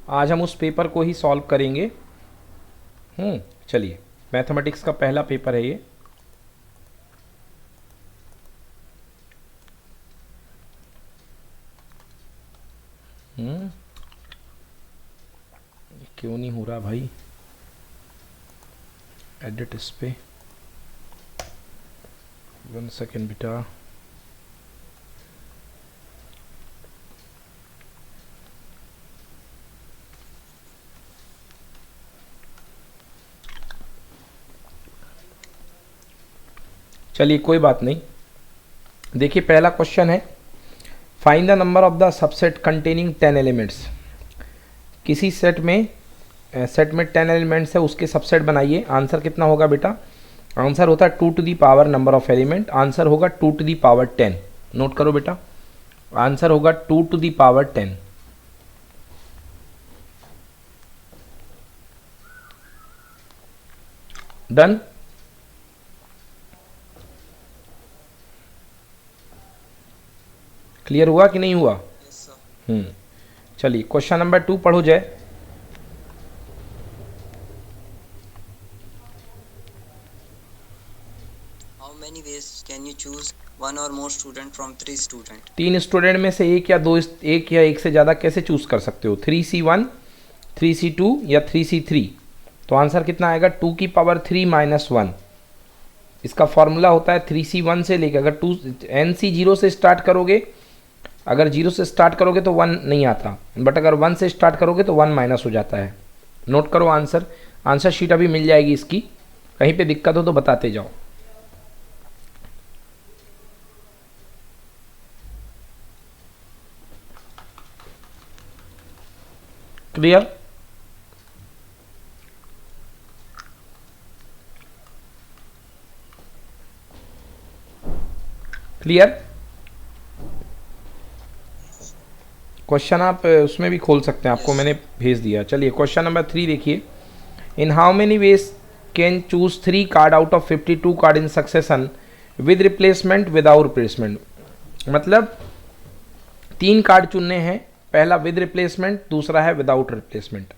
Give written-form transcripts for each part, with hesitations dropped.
आज हम उस पेपर को ही सॉल्व करेंगे। चलिए, मैथमेटिक्स का पहला पेपर है ये। क्यों नहीं हो रहा भाई एडिट इस पे? 1 सेकेंड बेटा। चलिए कोई बात नहीं। देखिए पहला क्वेश्चन है, find the number of the subset containing 10 elements. किसी सेट में 10 एलिमेंट्स है, उसके सबसेट बनाइए। आंसर कितना होगा बेटा? आंसर होता है 2 to the power number of element. Answer होगा 2 टू दी पावर 10। नोट करो बेटा, आंसर होगा 2 to the power 10। Done. Clear हुआ कि नहीं हुआ? चलिए क्वेश्चन नंबर 2 पढ़ो जाए। How many ways can you choose one or more student from 3 student? 3 student में से एक या एक से ज़्यादा कैसे चूज़ कर सकते हो? 3C1, 3C2 या 3C3। तो आंसर कितना आएगा? 2 की पावर 3 माइनस 1। इसका फॉर्मूला होता है 3C1 से लेकर, अगर NC 0 से स्टार्ट करोगे, अगर 0 से स्टार्ट करोगे तो 1 नहीं आता, बट अगर 1 से स्टार्ट करोगे तो 1 माइनस हो जाता है। नोट करो आंसर। आंसर शीट अभी मिल जाएगी इसकी, कहीं पे दिक्कत हो तो बताते जाओ। क्लियर? क्लियर? क्वेश्चन आप उसमें भी खोल सकते हैं, आपको मैंने भेज दिया। चलिए क्वेश्चन नंबर 3 देखिए। In how many ways can choose 3 card out of 52 card in succession with replacement without replacement. मतलब 3 कार्ड चुनने हैं, पहला विद रिप्लेसमेंट, दूसरा है विदाउट रिप्लेसमेंट।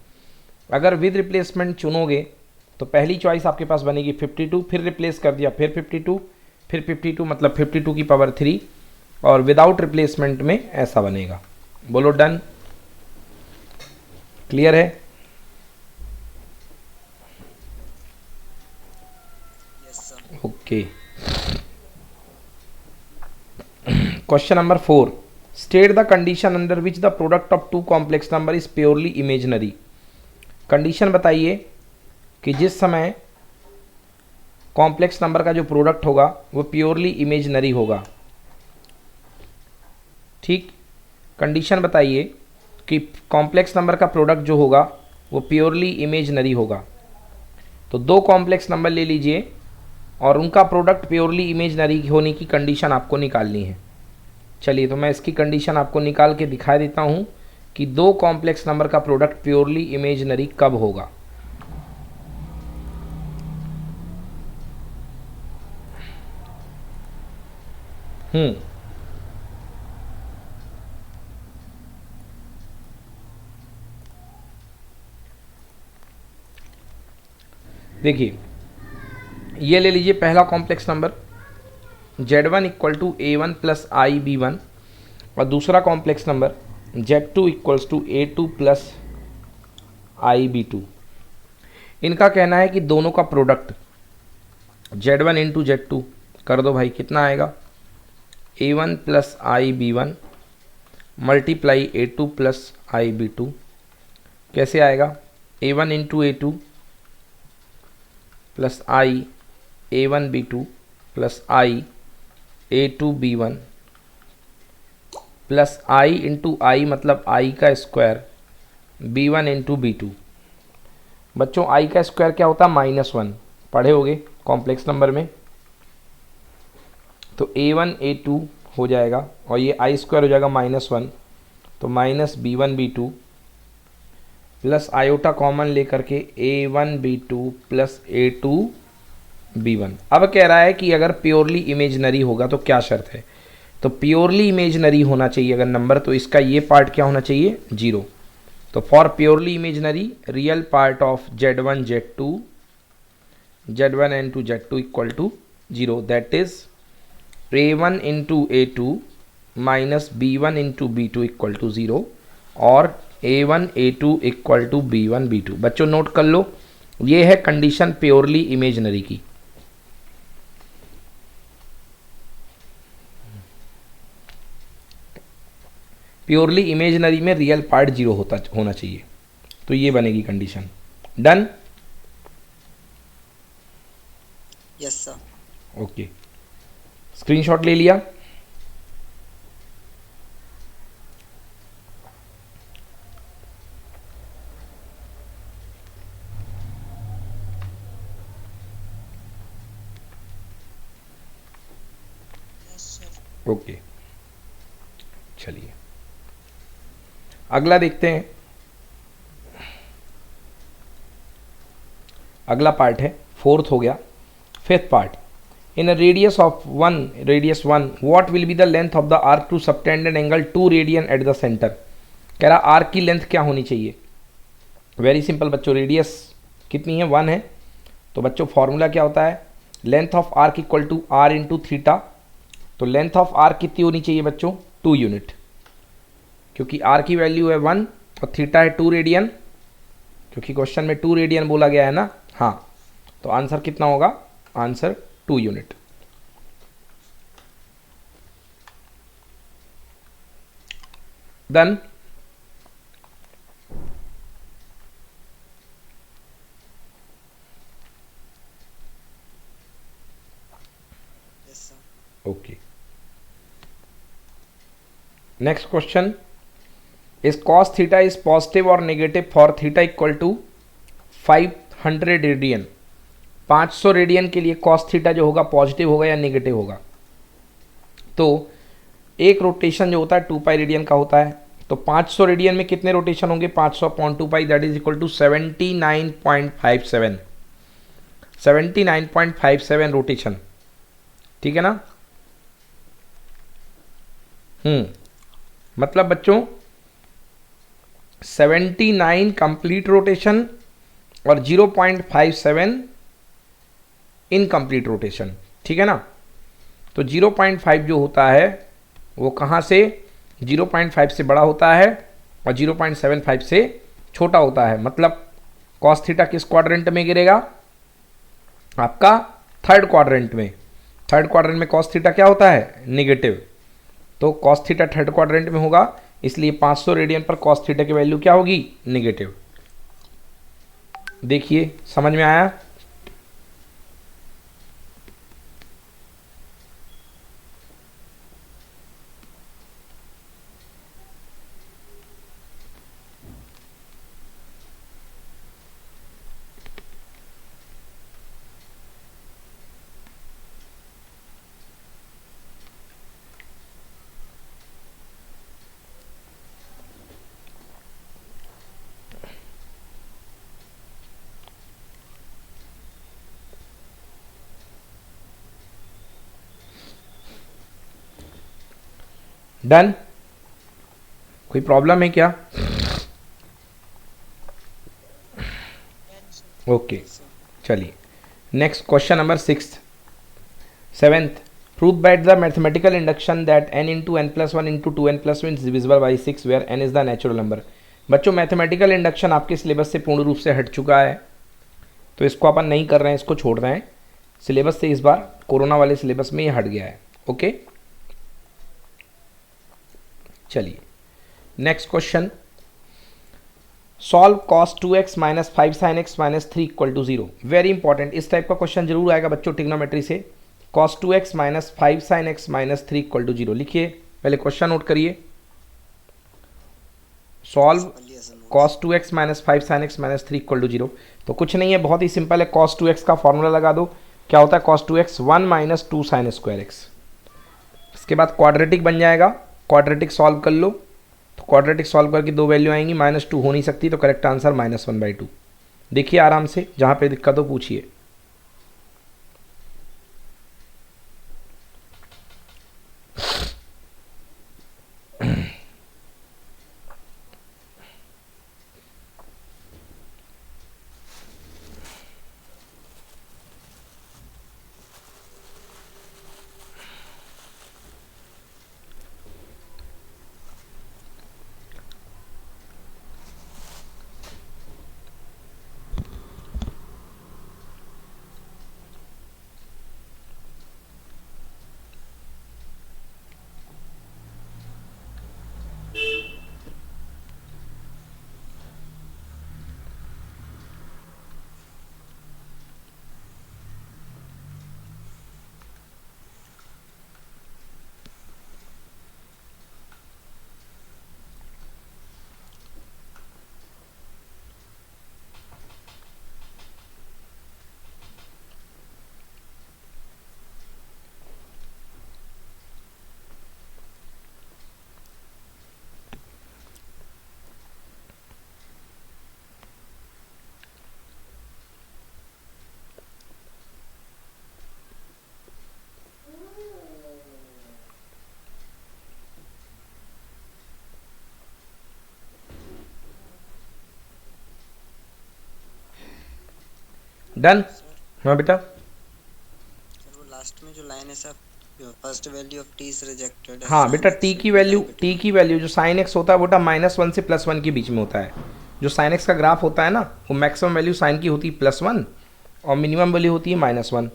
अगर विद रिप्लेसमेंट चुनोगे तो पहली चॉइस आपके पास बनेगी 52, फिर रिप्लेस कर दिया, फिर 52, फिर 52, मतलब 52 की पावर 3। और विदाउट रिप्लेसमेंट में ऐसा बनेगा। बोलो डन। क्लियर है? Yes sir. Okay. Question number 4, state the condition under which the product of 2 complex number is purely imaginary. Condition बताइए कि जिस समय कॉम्प्लेक्स नंबर का जो प्रोडक्ट होगा वो प्योरली इमेजिनरी होगा। ठीक, कंडीशन बताइए कि कॉम्प्लेक्स नंबर का प्रोडक्ट जो होगा वो प्योरली इमेजिनरी होगा। तो 2 कॉम्प्लेक्स नंबर ले लीजिए और उनका प्रोडक्ट प्योरली इमेजिनरी होने की कंडीशन आपको निकालनी है। चलिए तो मैं इसकी कंडीशन आपको निकाल के दिखा देता हूँ कि 2 कॉम्प्लेक्स नंबर का प्रोडक्ट प्योरली इमेजिनरी कब होगा। देखिए ये ले लीजिए पहला complex number Z1 equal to A1 plus IB1, और दूसरा complex number Z2 equals to A2 plus IB2। इनका कहना है कि दोनों का प्रोडक्ट Z1 इंटू Z2 कर दो भाई, कितना आएगा? A1 plus IB1 multiply A2 plus IB2। कैसे आएगा? A1 into A2 plus I A1 B2 plus I A2 B1 plus I into I मतलब I का स्क्वायर B1 इंटू B2। बच्चों I का स्क्वायर क्या होता है? -1, पढ़े होगे कॉम्प्लेक्स नंबर में। तो A1 A2 हो जाएगा और ये I स्क्वायर हो जाएगा -1, तो minus B1 B2 plus iota common लेकर के A1 B2 plus A2 B1। अब कह रहा है कि अगर प्योरली इमेजिनरी होगा तो क्या शर्त है? तो प्योरली इमेजिनरी होना चाहिए अगर नंबर, तो इसका ये पार्ट क्या होना चाहिए? 0। तो for purely imaginary real part of z1 z2 z1 and z2 equal to 0, that is a1 into a2 minus b1 into b2 equal to 0 और a1 a2 equal to b1 b2। बच्चों note कर लो, ये है condition purely imaginary की। Purely imaginary में real part 0 होना चाहिए, तो ये बनेगी condition. Done? Yes sir. Okay, screenshot ले लिया? ओके, चलिए अगला देखते हैं। अगला पार्ट है, फोर्थ हो गया। Fifth part, in a radius of radius 1 what will be the length of the arc to subtend an angle 2 radian at the centre. कह रहा आर्क की लेंथ क्या होनी चाहिए। वेरी सिंपल बच्चों, रेडियस कितनी है 1 है, तो बच्चों फॉर्मूला क्या होता है, length of arc equal to R into theta. तो लेंथ ऑफ आर्क कितनी होनी चाहिए बच्चों, 2 यूनिट, क्योंकि आर की वैल्यू है 1 और थीटा है 2 रेडियन, क्योंकि क्वेश्चन में 2 रेडियन बोला गया है ना। हाँ, तो आंसर कितना होगा, answer 2 unit. Done? Yes sir. Okay, next question, is cos theta is positive और negative for theta equal to 500 radian. 500 radian के लिए कॉस थीटा जो होगा पॉजिटिव होगा या नेगेटिव होगा। तो एक रोटेशन जो होता है 2 पाई रेडियन का होता है, तो 500 रेडियन में कितने रोटेशन होंगे, 500 upon 2 pi, that is equal to 79.57 79.57 rotation, ठीक है ना। मतलब बच्चों 79 कंप्लीट रोटेशन और 0.57 इनकम्प्लीट रोटेशन, ठीक है ना। तो 0.5 जो होता है वो कहाँ से, 0.5 से बड़ा होता है और 0.75 से छोटा होता है। मतलब कॉस थीटा किस क्वाड्रेंट में गिरेगा, आपका थर्ड क्वाड्रेंट में। थर्ड क्वाड्रेंट में कॉस थीटा क्या होता है, नेगेटिव, तो कॉस थीटा थर्ड क्वाड्रेंट में होगा, इसलिए 500 रेडियन पर कॉस थीटा की वैल्यू क्या होगी, नेगेटिव। देखिए समझ में आया। डन? कोई प्रॉब्लम है क्या? ओके, चलिए next question number 7th, prove that the mathematical induction that n into N plus one into 2n plus one is divisible by 6 where n is the natural number. बच्चों mathematical induction आपके syllabus से पूर्ण रूप से हट चुका है, तो इसको अपन नहीं कर रहे हैं, इसको छोड़ रहे हैं सिलेबस से। इस बार कोरोना वाले सिलेबस में ये हट गया है। ओके, चलिए next question, solve cos 2x minus 5 sine X minus 3 equal to 0। Very important, इस टाइप का क्वेश्चन जरूर आएगा बच्चों ट्रिग्नोमेट्री से। Cos 2x minus 5 sine X minus 3 equal to 0 लिखिए, पहले क्वेश्चन नोट करिए। Solve cos 2x minus 5 sine X minus 3 equal to 0। तो कुछ नहीं है, बहुत ही सिंपल है, कॉस 2x का फॉर्मूला लगा दो। क्या होता है cos 2x, 1 minus 2 sine square x. इसके बाद क्वाड्रेटिक बन जाएगा, क्वाड्रेटिक सॉल्व कर लो। तो क्वाड्रेटिक सॉल्व करके दो वैल्यू आएंगी, -2 हो नहीं सकती, तो करेक्ट आंसर -1/2। देखिए आराम से, जहाँ पे दिक्कत हो पूछिए। डन। हाँ बेटा, सर वो लास्ट में जो लाइन है sir, first value of T is rejected हाँ बेटा, sin टी x की will value, lie T between। की वैल्यू जो साइन एक्स होता है बेटा -1 से +1 के बीच में होता है। जो साइन एक्स का ग्राफ होता है ना, वो मैक्सिमम वैल्यू साइन की होती है +1 और मिनिमम वैल्यू होती है -1।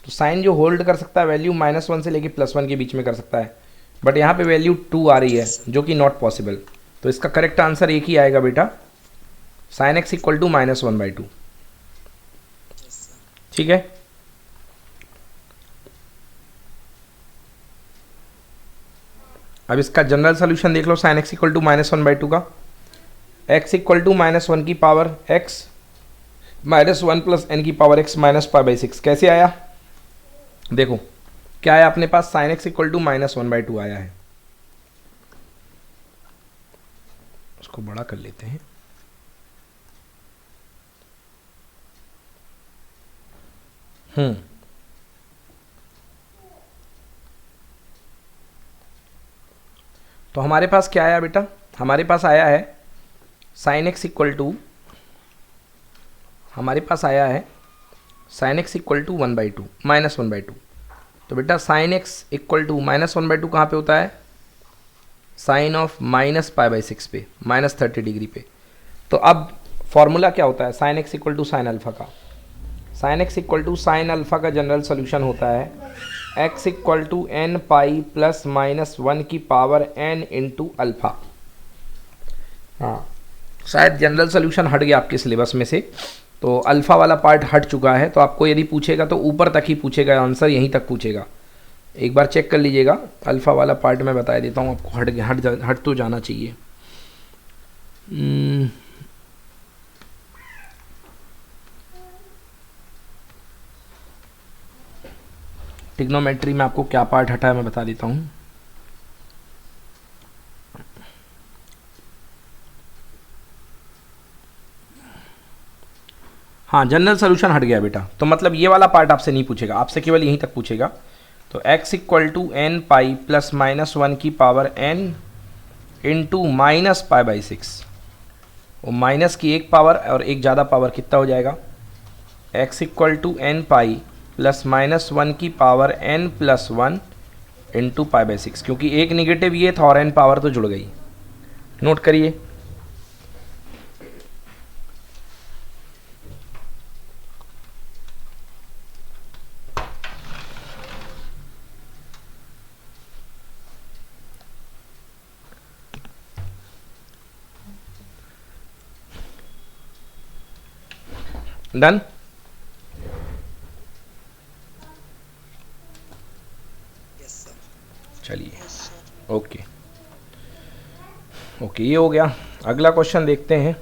तो साइन जो होल्ड कर सकता है वैल्यू -1 से लेके +1 के बीच में कर सकता है, बट यहाँ पे वैल्यू 2 आ रही है यस सर। जो कि नॉट पॉसिबल। तो इसका करेक्ट आंसर एक ही आएगा बेटा, sine x equal to -1/2। Yes sir. ठीक है। अब इसका जनरल सोल्यूशन देख लो, साइन एक्स इक्वल टू -1/2 का। x इक्वल टू -1 की पावर x -1 प्लस n की पावर x -π/6 कैसे आया? देखो क्या है अपने पास, साइन एक्स इक्वल टू -1/2 आया है। उसको बड़ा कर लेते हैं। तो हमारे पास क्या आया बेटा, हमारे पास आया है साइन एक्स इक्वल टू, हमारे पास आया है साइन एक्स इक्वल टू -1/2। तो बेटा साइन एक्स इक्वल टू -1/2 कहाँ पे होता है? साइन ऑफ -π/6 पे, -30 डिग्री पे। तो अब फॉर्मूला क्या होता है sine x equal to sine alpha का? Sine x equal to sine alpha का जनरल सोल्यूशन होता है x equal to n pi plus -1 की पावर n इंटू अल्फ़ा। हाँ, शायद जनरल सोल्यूशन हट गया आपके सिलेबस में से, तो अल्फ़ा वाला पार्ट हट चुका है। तो आपको यदि पूछेगा तो ऊपर तक ही पूछेगा, आंसर यहीं तक पूछेगा। एक बार चेक कर लीजिएगा, अल्फ़ा वाला पार्ट मैं बता देता हूँ आपको, हट तो जाना चाहिए। ट्रिग्नोमेट्री में आपको क्या पार्ट हटा है मैं बता देता हूँ। हाँ, जनरल सोल्यूशन हट गया बेटा, तो मतलब ये वाला पार्ट आपसे नहीं पूछेगा, आपसे केवल यहीं तक पूछेगा। तो x equal to n pi plus -1 की पावर n इंटू -π/6, वो माइनस की एक पावर और एक ज़्यादा पावर कितना हो जाएगा? x equal to n pi plus -1 की पावर n प्लस 1 इंटू π/6, क्योंकि एक निगेटिव ये था और n पावर तो जुड़ गई। नोट करिए। डन। Yes sir. चलिए, ओके ओके, ये हो गया। अगला क्वेश्चन देखते हैं।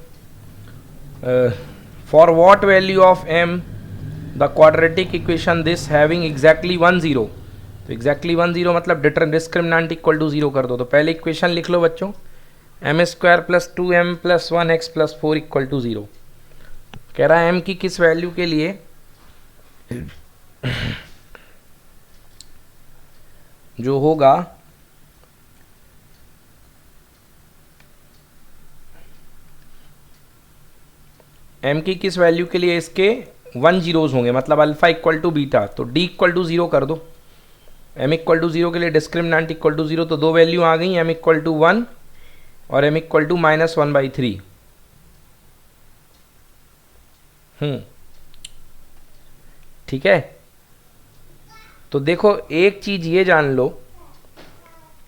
For what value of m the quadratic equation this having exactly 1 0। तो एग्जैक्टली 1 0 मतलब डिस्क्रिमिनेंट इक्वल टू 0 कर दो। तो पहले इक्वेशन लिख लो बच्चों, m² plus 2m plus 1x plus 4 equal to 0। कह रहा है m की किस वैल्यू के लिए जो होगा m की किस वैल्यू के लिए इसके 1 जीरोज होंगे, मतलब अल्फा इक्वल टू बीटा। तो d इक्वल टू 0 कर दो। m इक्वल टू 0 के लिए डिस्क्रिमिनेंट इक्वल टू 0, तो दो वैल्यू आ गई, m इक्वल टू 1 और m इक्वल टू -1/3। ठीक है। तो देखो एक चीज ये जान लो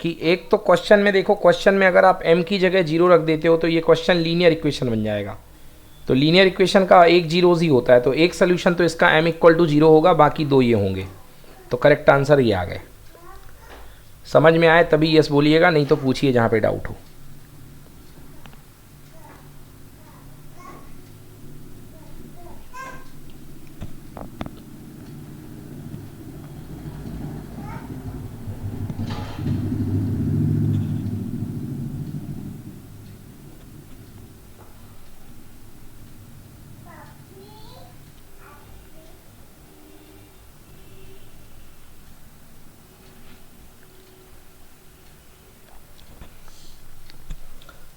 कि एक तो क्वेश्चन में देखो, क्वेश्चन में अगर आप m की जगह 0 रख देते हो तो ये क्वेश्चन लीनियर इक्वेशन बन जाएगा। तो लीनियर इक्वेशन का एक जीरोज ही होता है, तो एक सोल्यूशन तो इसका m इक्वल टू 0 होगा, बाकी दो ये होंगे। तो करेक्ट आंसर ये आ गए। समझ में आए तभी यस बोलिएगा, नहीं तो पूछिए जहाँ पे डाउट हो।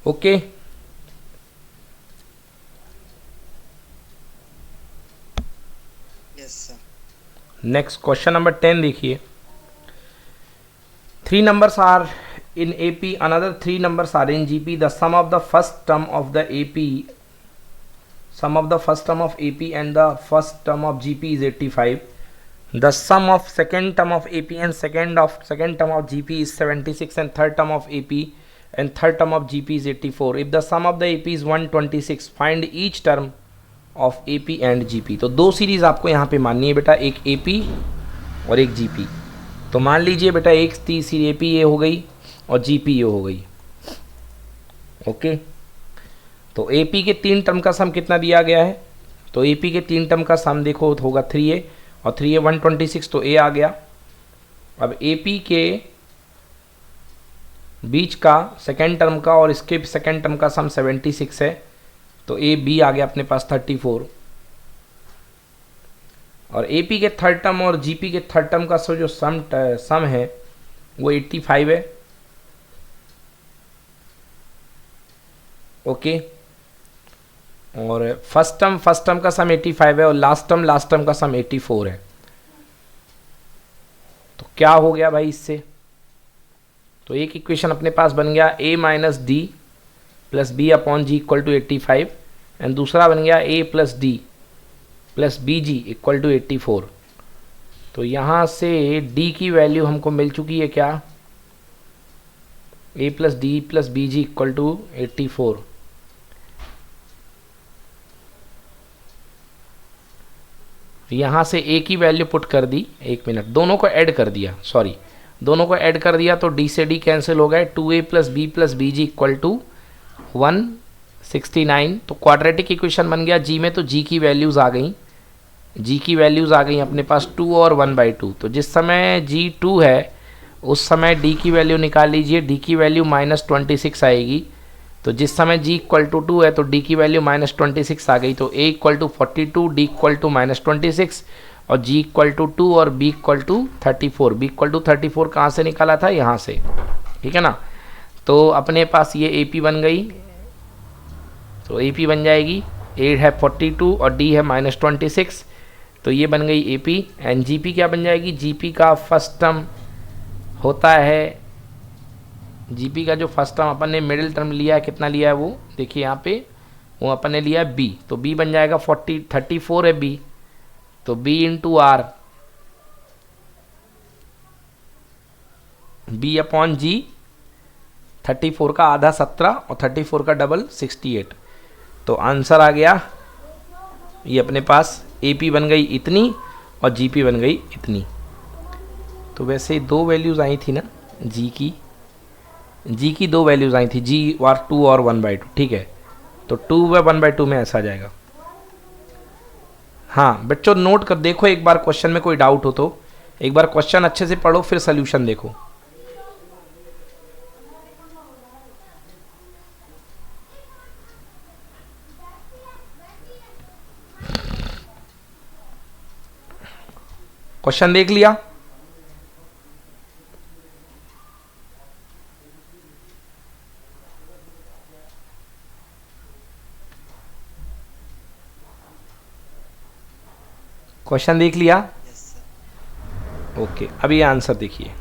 ओके, नेक्स्ट क्वेश्चन नंबर 10 देखिए. 3 numbers are in AP, another 3 numbers are in GP. The sum of the first term of the AP, sum of the first term of AP and the first term of GP is 85. The sum of second term of AP and second term of GP is 76, and third term of AP and third term of GP is 84. If the sum of the AP is 126, find each term of AP and GP. तो दो series आपको यहाँ पे माननी है बेटा, एक AP और एक GP. तो मान लीजिए बेटा एक तीसरी AP ये हो गई और GP ये हो गई. ओके, तो AP के 3 टर्म का सम कितना दिया गया है? तो AP के 3 टर्म का सम देखो होगा 3A, और 3A 126, तो A आ गया. अब AP के बीच का सेकेंड टर्म का और इसके सेकेंड टर्म का सम 76 है, तो AB आ गया अपने पास 34. और AP के थर्ड टर्म और GP के थर्ड टर्म का जो सम है वो 85 है. ओके, और फर्स्ट टर्म का सम 85 है और लास्ट टर्म का सम 84 है. तो क्या हो गया भाई इससे? तो एक इक्वेशन अपने पास बन गया A minus D plus B upon G equal to 85, and दूसरा बन गया A plus D plus B G equal to 84. तो यहाँ से D की वैल्यू हमको मिल चुकी है क्या? A plus D plus B G equal to 84. यहाँ से A की वैल्यू पुट कर दी, एक मिनट, दोनों को ऐड कर दिया, सॉरी, दोनों को ऐड कर दिया तो D से D कैंसिल हो गए. 2A plus B G equal to 169. तो क्वाड्रेटिक इक्वेशन बन गया G में. तो G की वैल्यूज़ आ गई, अपने पास 2 और 1/2. तो जिस समय G 2 है उस समय D की वैल्यू निकाल लीजिए. D की वैल्यू -26 आएगी. तो जिस समय G इक्वल टू 2 है तो D की वैल्यू -26 आ गई. तो A equal to 42, D equal to -26 और G इक्वल टू 2 और B equal to 34. B equal to 34 कहाँ से निकाला था? यहाँ से, ठीक है ना. तो अपने पास ये AP बन गई. तो AP बन जाएगी, A है 42 और D है -26, तो ये बन गई AP. एंड GP क्या बन जाएगी? GP का फर्स्ट टर्म होता है, GP का जो फर्स्ट टर्म अपन ने मिडिल टर्म लिया है, कितना लिया है वो देखिए यहाँ पे, वो अपन ने लिया है B. तो B बन जाएगा 34 है B, तो B into R, B upon G. 34 का आधा 17 और 34 का डबल 68. तो आंसर आ गया ये अपने पास AP बन गई इतनी और GP बन गई इतनी. तो वैसे दो वैल्यूज़ आई थी ना G की दो वैल्यूज़ आई थी, G और 2 और 1/2, ठीक है. तो 2 व 1/2 में ऐसा आ जाएगा. हाँ बच्चों नोट कर देखो एक बार, क्वेश्चन में कोई डाउट हो तो एक बार क्वेश्चन अच्छे से पढ़ो फिर सोल्यूशन देखो. क्वेश्चन देख लिया? क्वेश्चन देख लिया? Yes sir. ओके, अब ये आंसर देखिए.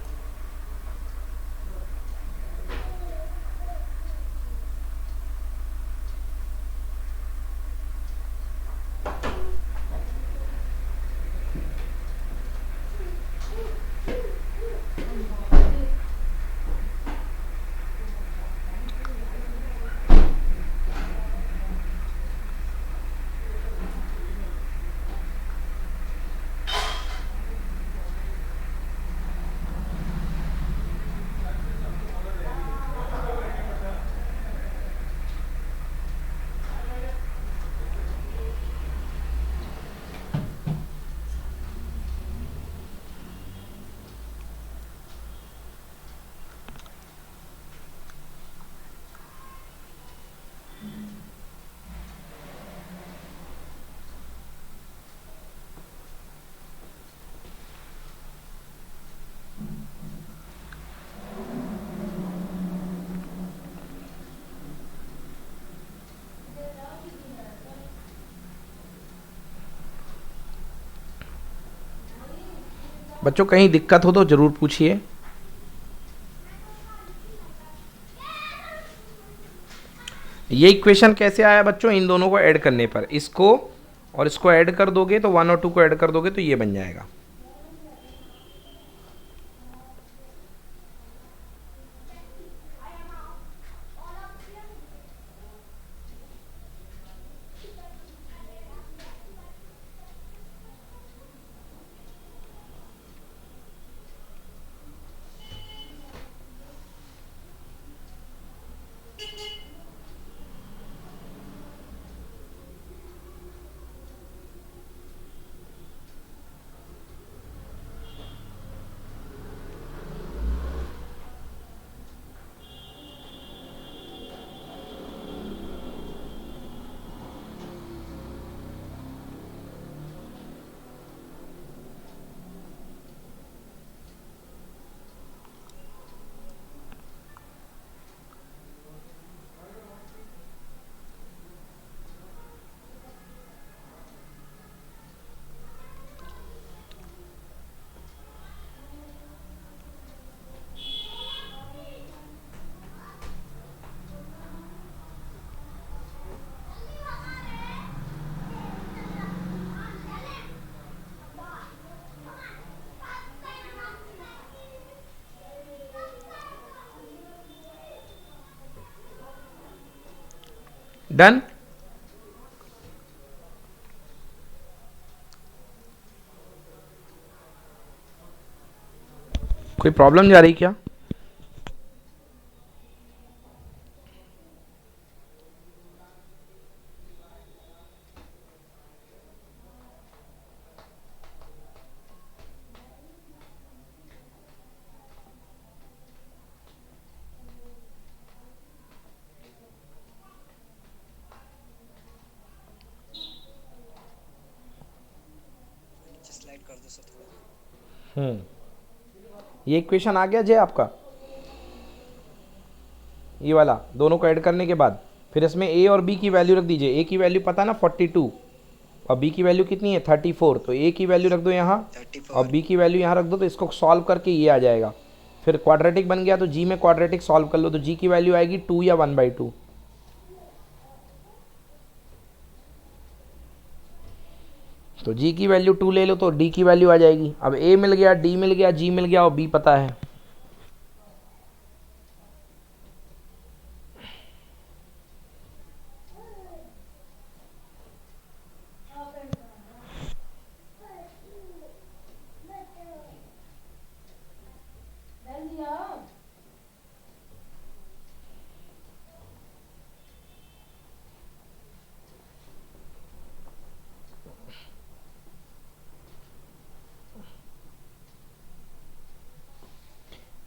बच्चों कहीं दिक्कत हो तो ज़रूर पूछिए। ये इक्वेशन कैसे आया बच्चों? इन दोनों को ऐड करने पर, इसको और इसको ऐड कर दोगे तो 1 और 2 को ऐड कर दोगे तो ये बन जाएगा। डन। कोई प्रॉब्लम जा रही क्या? नीचे स्लाइड कर दो सर थोड़ा। ये इक्वेशन आ गया जय आपका, ये वाला दोनों को ऐड करने के बाद फिर इसमें ए और बी की वैल्यू रख दीजिए। ए की वैल्यू पता ना 42 और बी की वैल्यू कितनी है 34, तो ए की वैल्यू रख दो यहाँ और 34। बी की वैल्यू यहाँ रख दो, तो इसको सॉल्व करके ये आ जाएगा। फिर क्वाड्रेटिक बन गया तो जी में क्वाड्रेटिक सॉल्व कर लो, तो जी की वैल्यू आएगी 2 या 1/2। तो जी की वैल्यू 2 ले लो तो डी की वैल्यू आ जाएगी। अब ए मिल गया, डी मिल गया, जी मिल गया और बी पता है।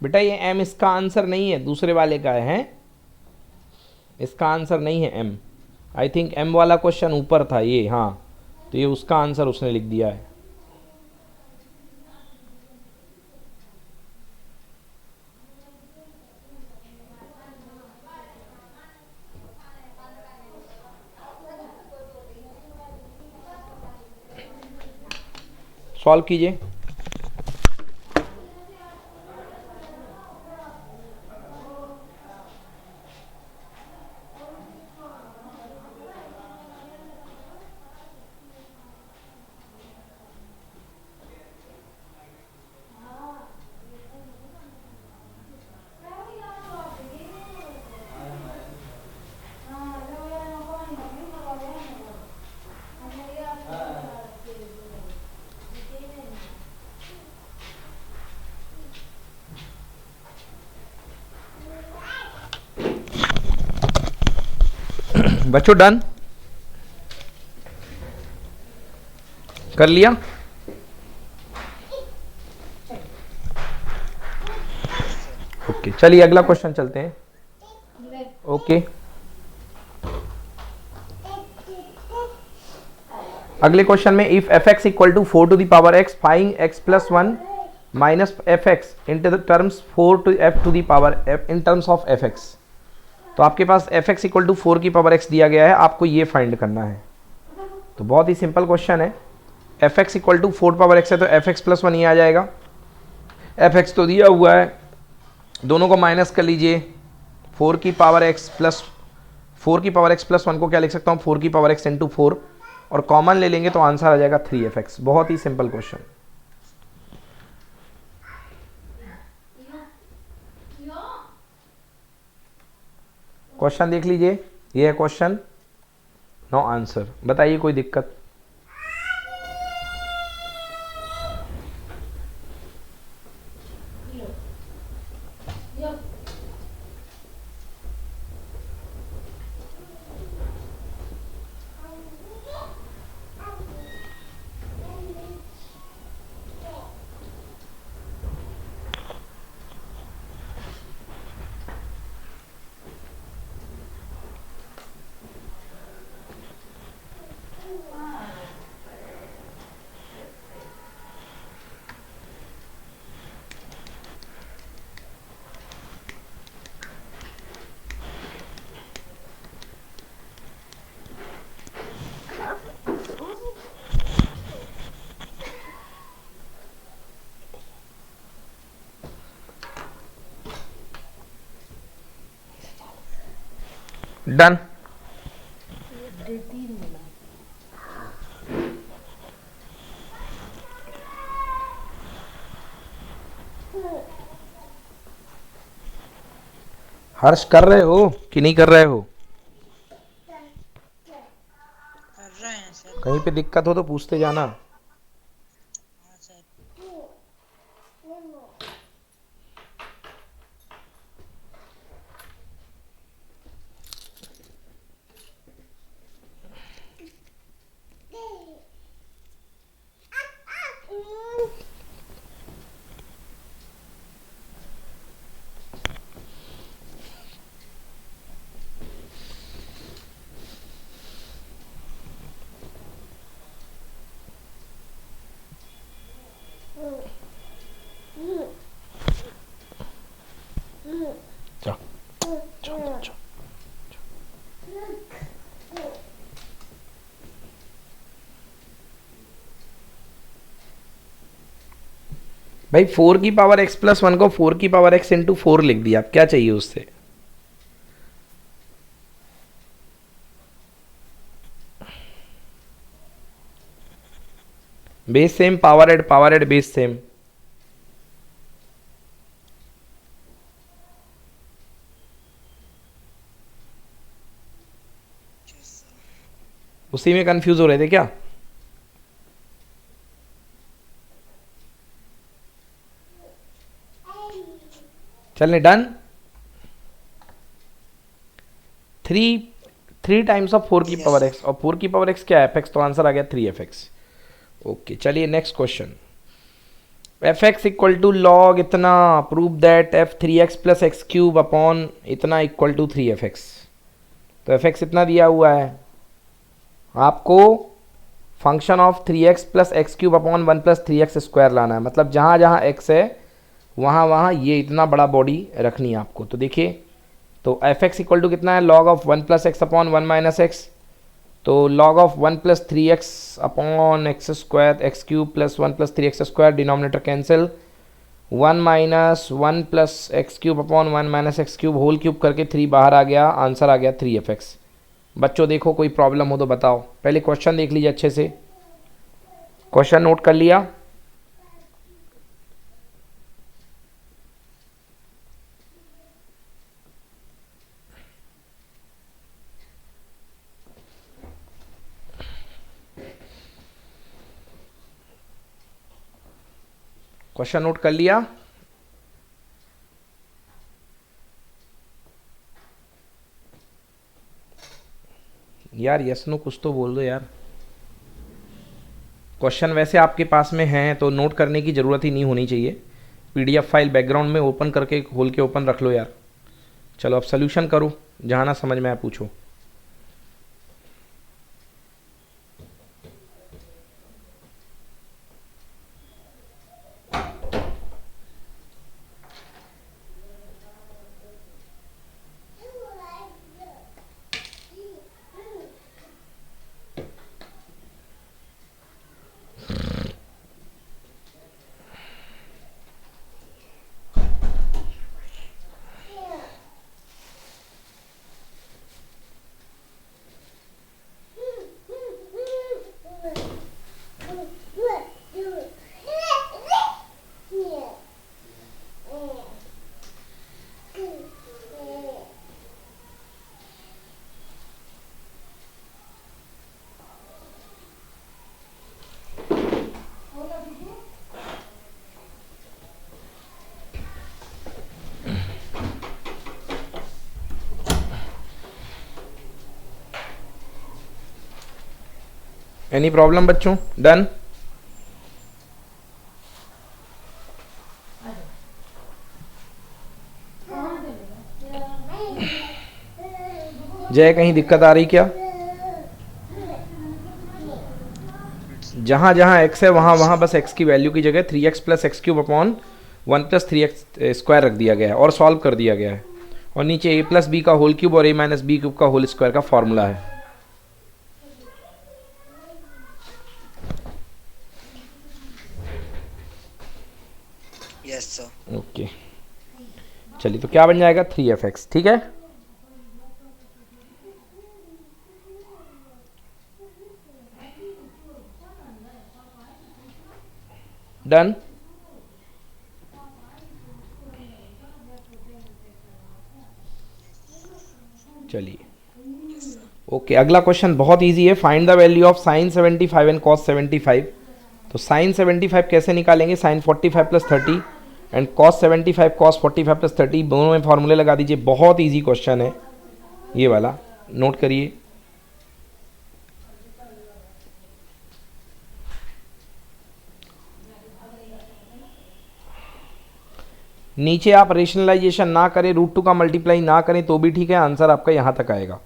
बेटा ये एम इसका आंसर नहीं है, दूसरे वाले का है। इसका आंसर नहीं है एम। आई थिंक एम वाला क्वेश्चन ऊपर था ये, हाँ, तो ये उसका आंसर उसने लिख दिया है। सॉल्व कीजिए। बच्चों डन कर लिया? ओके चलिए अगला क्वेश्चन चलते हैं। ओके अगले क्वेश्चन में if f x equal to 4 to the power x find x plus 1 minus f x in the terms 4 to f to the power f in terms of f x. तो आपके पास f x equal to 4 की power x दिया गया है, आपको ये find करना है। तो बहुत ही सिंपल क्वेश्चन है। F x equal to 4 power x है तो एफ एक्स प्लस 1 ये आ जाएगा एफ एक्स तो दिया हुआ है, दोनों को माइनस कर लीजिए। 4 की पावर एक्स प्लस 1 को क्या लिख सकता हूँ, 4 की पावर एक्स इंटू 4, और कॉमन ले लेंगे तो आंसर आ जाएगा 3f(x). बहुत ही सिंपल क्वेश्चन। क्वेश्चन देख लीजिए, ये है क्वेश्चन, नो आंसर। बताइए कोई दिक्कत? डन। हर्ष कर रहे हो कि नहीं कर रहे हो? कर रहे हैं सर। कहीं पे दिक्कत हो तो पूछते जाना। हाँ सर। जाओ जाओ जाओ। भाई 4 की पावर x प्लस 1 को 4 की पावर x इंटू 4 लिख दिया, आप क्या चाहिए उससे? Base same, power add base same. उसी में कंफ्यूज हो रहे थे क्या? चलने डन। 3 टाइम्स ऑफ 4 की पावर x, और 4 की पावर x क्या है, एफ एक्स, तो आंसर आ गया 3f(x). ओके चलिए next question. F x equal to log इतना, prove that f3x plus x cube upon इतना इक्वल टू 3f(x). तो एफ एक्स इतना दिया हुआ है, आपको function of 3x plus x cube upon 1 plus 3x square लाना है। मतलब जहाँ जहाँ x है वहाँ वहाँ ये इतना बड़ा बॉडी रखनी है आपको। तो देखिए, तो एफ एक्स इक्वल टू कितना है, log of 1 plus x upon 1 minus x. तो log of 1 plus 3x upon x square, x cube plus 1 plus 3x square, denominator cancel, 1 minus 1 plus x cube upon 1 minus x cube whole cube करके 3 बाहर आ गया, answer आ गया 3f(x). बच्चों देखो कोई problem हो तो बताओ, पहले क्वेश्चन देख लीजिए अच्छे से। क्वेश्चन नोट कर लिया? क्वेश्चन नोट कर लिया? यार यस नो कुछ तो बोल दो यार। क्वेश्चन वैसे आपके पास में हैं तो नोट करने की ज़रूरत ही नहीं होनी चाहिए। पीडीएफ फाइल बैकग्राउंड में ओपन करके खोल के ओपन रख लो यार। चलो अब सोल्यूशन करो, जहाँ ना समझ में आए पूछो। एनी प्रॉब्लम बच्चों? डन। जय, कहीं दिक्कत आ रही क्या? जहाँ जहाँ x है वहाँ वहाँ बस x की वैल्यू की जगह 3x plus x cube upon 1 plus 3x square रख दिया गया है और सॉल्व कर दिया गया है। और नीचे a प्लस बी का होल क्यूब और a माइनस बी क्यूब का होल स्क्वायर का फॉर्मूला है। Yes sir. ओके, चलिए तो क्या बन जाएगा 3f(x), ठीक है। डन। चलिए ओके, अगला क्वेश्चन बहुत इजी है। Find the value of sine 75 and cos 75। तो साइन 75 कैसे निकालेंगे? Sine 45 plus 30 and cos 75 cos 45 plus 30, दोनों में फॉर्मूले लगा दीजिए। बहुत इजी क्वेश्चन है ये वाला, नोट करिए। नीचे आप रेशनलाइजेशन ना करें, √2 का मल्टीप्लाई ना करें तो भी ठीक है, आंसर आपका यहाँ तक आएगा,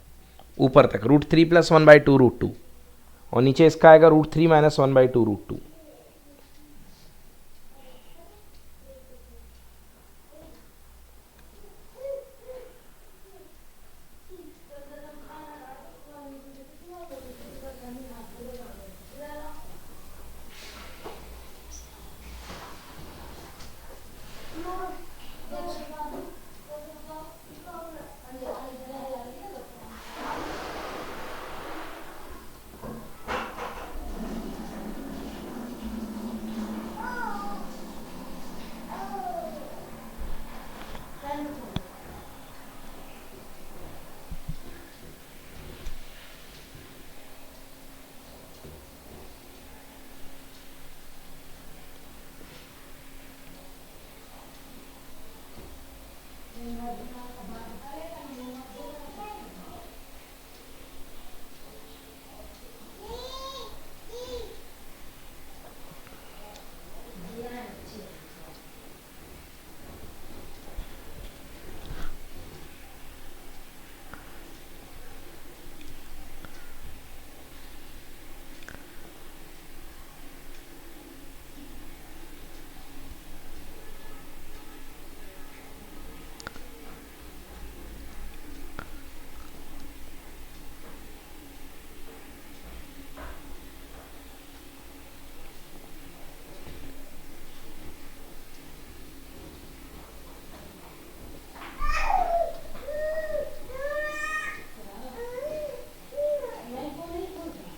ऊपर तक √3 प्लस 1/2 √2, और नीचे इसका आएगा √3 माइनस 1/2 √2।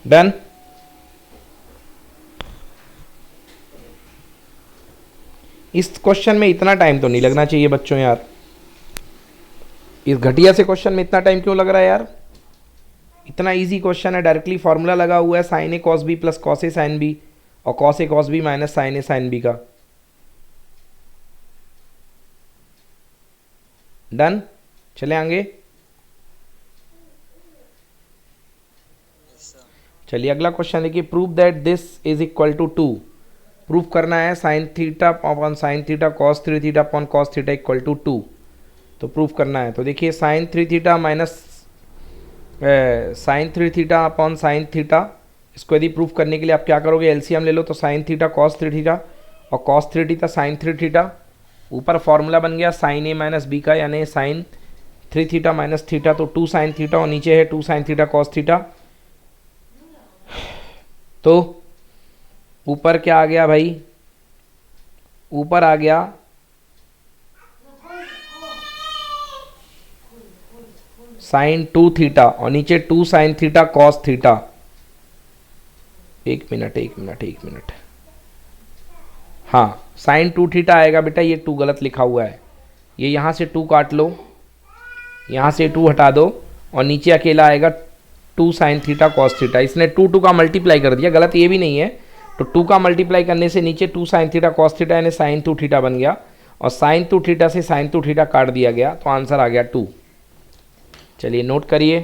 डन। इस क्वेश्चन में इतना टाइम तो नहीं लगना चाहिए बच्चों यार, इस घटिया से क्वेश्चन में इतना टाइम क्यों लग रहा है यार? इतना इजी क्वेश्चन है, डायरेक्टली फॉर्मूला लगा हुआ है sine A cos B plus cos A sine B और cos A cos B minus sine A sine B का। डन, चले आगे। चलिए अगला क्वेश्चन देखिए, prove that this is equal to 2। Proof करना है sine theta upon sine theta cos 3 theta upon cos theta equal to 2। तो प्रूफ करना है, तो देखिए sign 3 theta minus sine 3 theta upon sine theta, इसको यदि प्रूफ करने के लिए आप क्या करोगे, एलसीएम ले लो। तो साइन थीटा कॉस 3 थीटा और कॉस 3 थीटा साइन 3 थीटा, ऊपर फॉर्मूला बन गया साइन ए माइनस बी का, यानी साइन 3 थीटा माइनस थीटा, तो 2 साइन थीटा, और नीचे है 2 साइन थीटा कॉस थीटा। तो ऊपर क्या आ गया भाई? ऊपर आ गया साइन 2 थीटा और नीचे 2 साइन थीटा कॉस थीटा। एक मिनट, हाँ साइन 2 थीटा आएगा बेटा, ये 2 गलत लिखा हुआ है, ये यहाँ से 2 काट लो, यहाँ से 2 हटा दो, और नीचे अकेला आएगा 2 साइन थीटा कॉस थीटा। इसने 2 का मल्टीप्लाई कर दिया, गलत ये भी नहीं है। तो 2 का मल्टीप्लाई करने से नीचे 2 साइन थीटा कॉस थीटा यानी साइन 2 थीटा बन गया, और साइन 2 थीटा से साइन 2 थीटा काट दिया गया, तो आंसर आ गया 2। चलिए नोट करिए।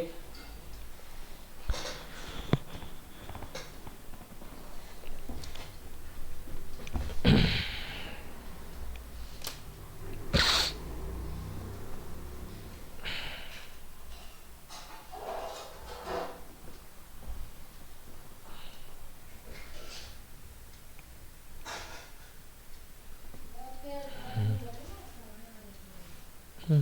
ये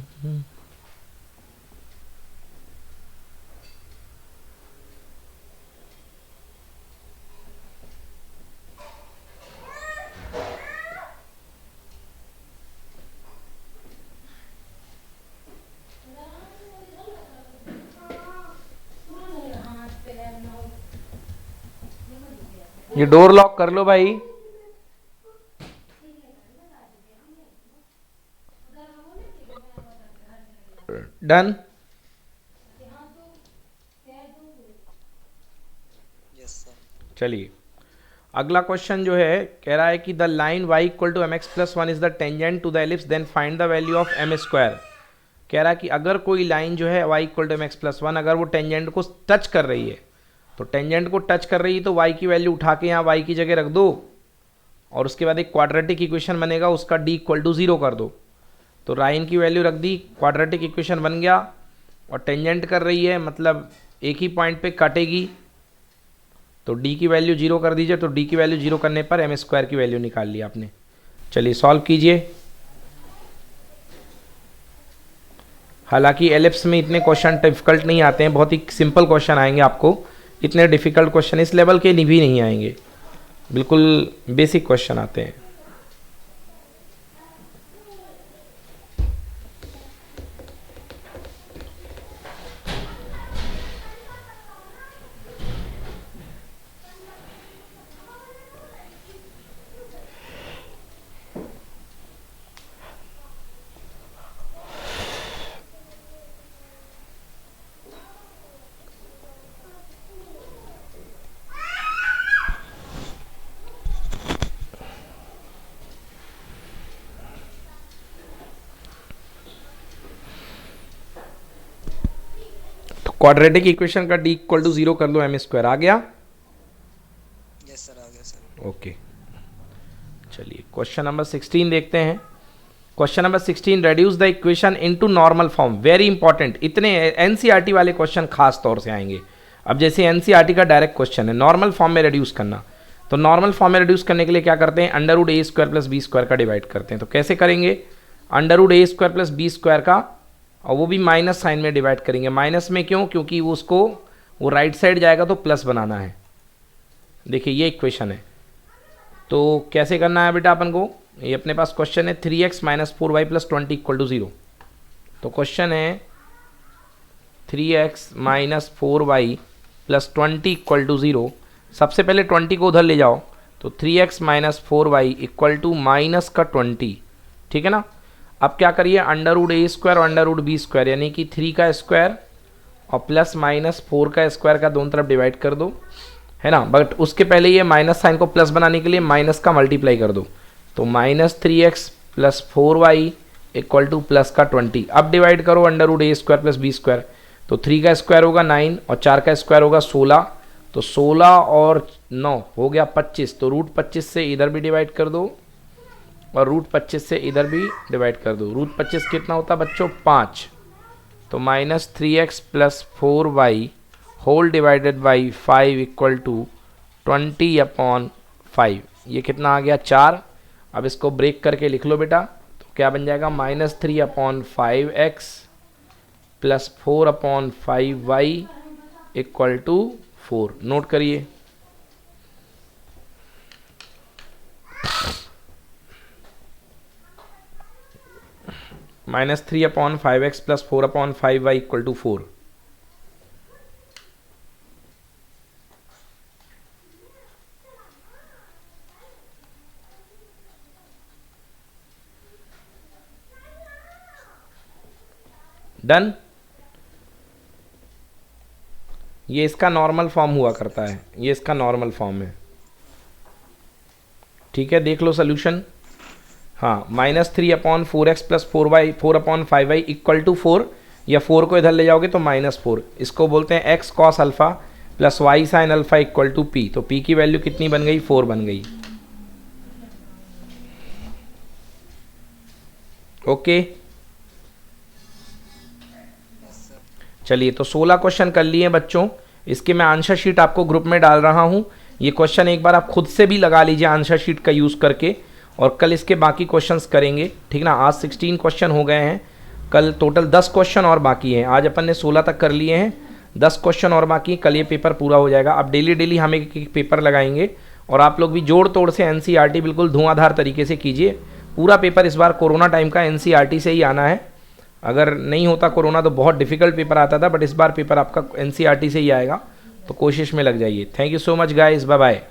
डोर लॉक कर लो भाई। डन। Yes sir. चलिए अगला क्वेश्चन जो है कह रहा है कि the line y equal to mx+1 is the tangent to the ellipse then find the value of m square. कह रहा है कि अगर कोई लाइन जो है y इक्वल टू mx+1 अगर वो टेंजेंट को टच कर रही है, तो टेंजेंट को टच कर रही है तो y की वैल्यू उठा के यहाँ y की जगह रख दो और उसके बाद एक क्वाड्रेटिक इक्वेशन बनेगा, उसका d इक्वल टू 0 कर दो। तो लाइन की वैल्यू रख दी, क्वाड्रेटिक इक्वेशन बन गया और टेंजेंट कर रही है मतलब एक ही पॉइंट पे काटेगी, तो d की वैल्यू 0 कर दीजिए। तो d की वैल्यू 0 करने पर m स्क्वायर की वैल्यू निकाल ली आपने। चलिए सॉल्व कीजिए। हालांकि एलिप्स में इतने क्वेश्चन डिफिकल्ट नहीं आते हैं, बहुत ही सिंपल क्वेश्चन आएंगे आपको, इतने डिफिकल्ट क्वेश्चन इस लेवल के भी नहीं आएंगे, बिल्कुल बेसिक क्वेश्चन आते हैं। क्वाड्रेटिक इक्वेशन का d इक्वल टू 0 कर लो, m स्क्वायर आ गया। यस सर, आ गया सर। ओके चलिए क्वेश्चन नंबर 16 देखते हैं। Question number 16, reduce the equation into normal form. Very important, इतने एनसीईआरटी वाले क्वेश्चन खास तौर से आएंगे। अब जैसे एनसीईआरटी का डायरेक्ट क्वेश्चन है नॉर्मल फॉर्म में रेड्यूस करना, तो नॉर्मल फॉर्म में रेड्यूस करने के लिए क्या करते हैं, under root a² plus b² का डिवाइड करते हैं। तो कैसे करेंगे, under root a² plus b² का, और वो भी माइनस साइन में डिवाइड करेंगे। माइनस में क्यों, क्योंकि वो उसको वो राइट साइड जाएगा तो प्लस बनाना है। देखिए ये इक्वेशन है, तो कैसे करना है बेटा अपन को, ये अपने पास क्वेश्चन है 3x minus 4y plus 20 equal to 0। तो क्वेश्चन है 3x minus 4y plus 20 equal to 0। सबसे पहले 20 को उधर ले जाओ, तो 3x minus 4y equal to minus का 20, ठीक है ना। अब क्या करिए, अंडर रूट a² और अंडर रूट b² यानी कि 3 का स्क्वायर और प्लस माइनस 4 का स्क्वायर का दोनों तरफ डिवाइड कर दो, है ना। बट उसके पहले ये माइनस साइन को प्लस बनाने के लिए माइनस का मल्टीप्लाई कर दो, तो minus 3x plus 4y equal two plus का 20। अब डिवाइड करो under root a² plus b², तो 3 का स्क्वायर होगा 9 और 4 का स्क्वायर होगा 16, तो 16 और 9 हो गया 25। तो रूट 25 से इधर भी डिवाइड कर दो और रूट 25 से इधर भी डिवाइड कर दो। रूट 25 कितना होता है बच्चों, 5। तो minus 3x plus 4y whole divided by 5 equal to 20/5। ये कितना आ गया, 4। अब इसको ब्रेक करके लिख लो बेटा, तो क्या बन जाएगा, minus 3/5x plus 4/5y equal to 4। Note करिए। Minus 3/5x plus 4/5y equal to 4। Done. ये इसका नॉर्मल फॉर्म हुआ करता है, ये इसका नॉर्मल फॉर्म है, ठीक है। देख लो सोल्यूशन। हाँ, minus 3/4x plus 4/5y equal to 4, या 4 को इधर ले जाओगे तो माइनस 4। इसको बोलते हैं x cos alpha plus y sine alpha equal to p। तो p की वैल्यू कितनी बन गई, 4 बन गई। ओके चलिए, तो 16 क्वेश्चन कर लिए बच्चों। इसके मैं आंसर शीट आपको ग्रुप में डाल रहा हूँ। ये क्वेश्चन एक बार आप खुद से भी लगा लीजिए आंसर शीट का यूज़ करके, और कल इसके बाकी क्वेश्चंस करेंगे, ठीक ना। आज 16 क्वेश्चन हो गए हैं, कल टोटल 10 क्वेश्चन और बाकी हैं। आज अपन ने 16 तक कर लिए हैं, 10 क्वेश्चन और बाकी हैं। कल ये पेपर पूरा हो जाएगा। अब डेली डेली हम एक पेपर लगाएंगे और आप लोग भी जोड़ तोड़ से एनसीईआरटी बिल्कुल धुआंधार तरीके से कीजिए। पूरा पेपर इस बार कोरोना टाइम का एनसीईआरटी से ही आना है। अगर नहीं होता कोरोना तो बहुत डिफिकल्ट पेपर आता था, बट इस बार पेपर आपका एनसीईआरटी से ही आएगा, तो कोशिश में लग जाइए। Thank you so much guys, bye bye.